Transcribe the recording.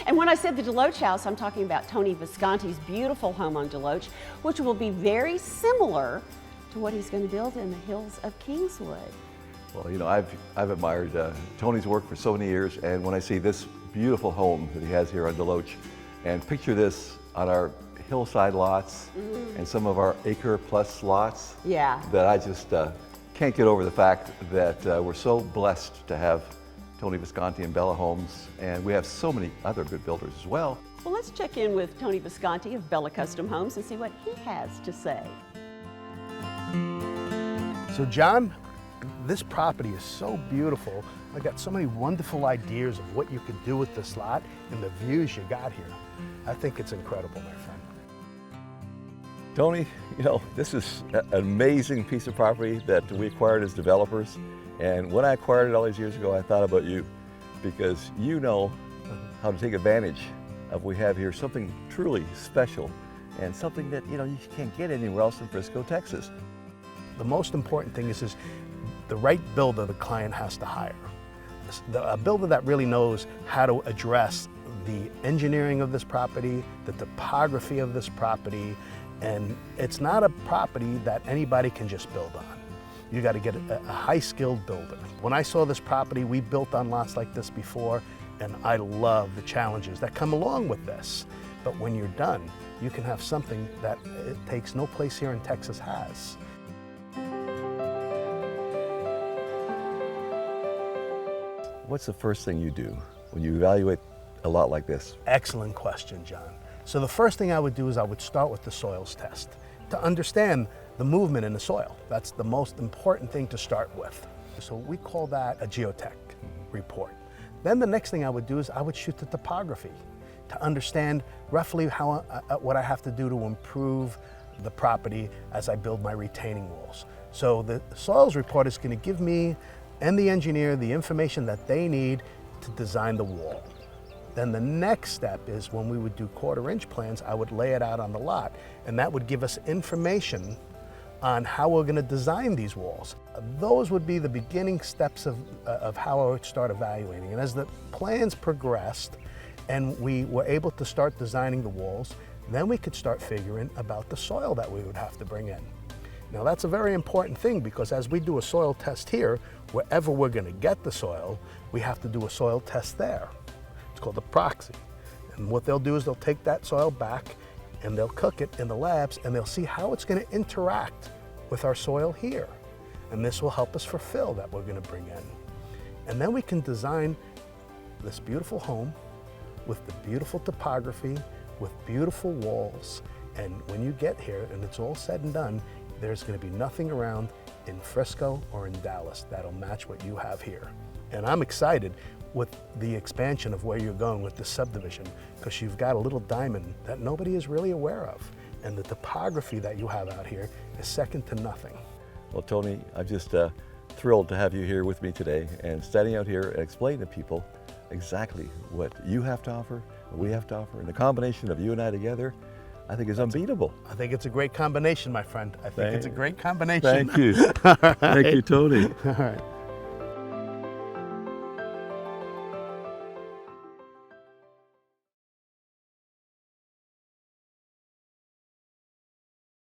And when I said the Deloach house, I'm talking about Tony Visconti's beautiful home on Deloach, which will be very similar to what he's going to build in the hills of Kingswood. Well, you know, I've admired Tony's work for so many years, and when I see this beautiful home that he has here on Deloach, and picture this on our hillside lots and some of our acre plus lots, that I just can't get over the fact that we're so blessed to have Tony Visconti and Bella Homes, and we have so many other good builders as well. Well, let's check in with Tony Visconti of Bella Custom Homes and see what he has to say. So John, this property is so beautiful. I got so many wonderful ideas of what you could do with this lot and the views you got here. I think it's incredible, my friend. Tony, you know, this is an amazing piece of property that we acquired as developers. And when I acquired it all these years ago, I thought about you because you know how to take advantage of what we have here, something truly special and something that, you know, you can't get anywhere else in Frisco, Texas. The most important thing is the right builder the client has to hire. A builder that really knows how to address the engineering of this property, the topography of this property, and it's not a property that anybody can just build on. You got to get a high-skilled builder. When I saw this property, we built on lots like this before, and I love the challenges that come along with this. But when you're done, you can have something that it takes no place here in Texas has. What's the first thing you do when you evaluate a lot like this? Excellent question, John. So the first thing I would do is I would start with the soils test to understand the movement in the soil. That's the most important thing to start with. So we call that a geotech report. Then the next thing I would do is I would shoot the topography to understand roughly what I have to do to improve the property as I build my retaining walls. So the soils report is going to give me and the engineer the information that they need to design the wall. Then the next step is when we would do 1/4 inch plans, I would lay it out on the lot, and that would give us information on how we're going to design these walls. Those would be the beginning steps of how I would start evaluating. And as the plans progressed and we were able to start designing the walls, then we could start figuring about the soil that we would have to bring in. Now that's a very important thing because as we do a soil test here, wherever we're going to get the soil, we have to do a soil test there. It's called a proxy. And what they'll do is they'll take that soil back and they'll cook it in the labs and they'll see how it's going to interact with our soil here. And this will help us for fill that we're going to bring in. And then we can design this beautiful home with the beautiful topography, with beautiful walls. And when you get here and it's all said and done, there's going to be nothing around in Frisco or in Dallas that'll match what you have here. And I'm excited with the expansion of where you're going with this subdivision because you've got a little diamond that nobody is really aware of. And the topography that you have out here is second to nothing. Well, Tony, I'm just thrilled to have you here with me today and standing out here and explaining to people exactly what you have to offer, what we have to offer, and the combination of you and I together, I think is unbeatable. I think it's a great combination, my friend. I think it's a great combination. Thank you. Thank you, Tony. All right.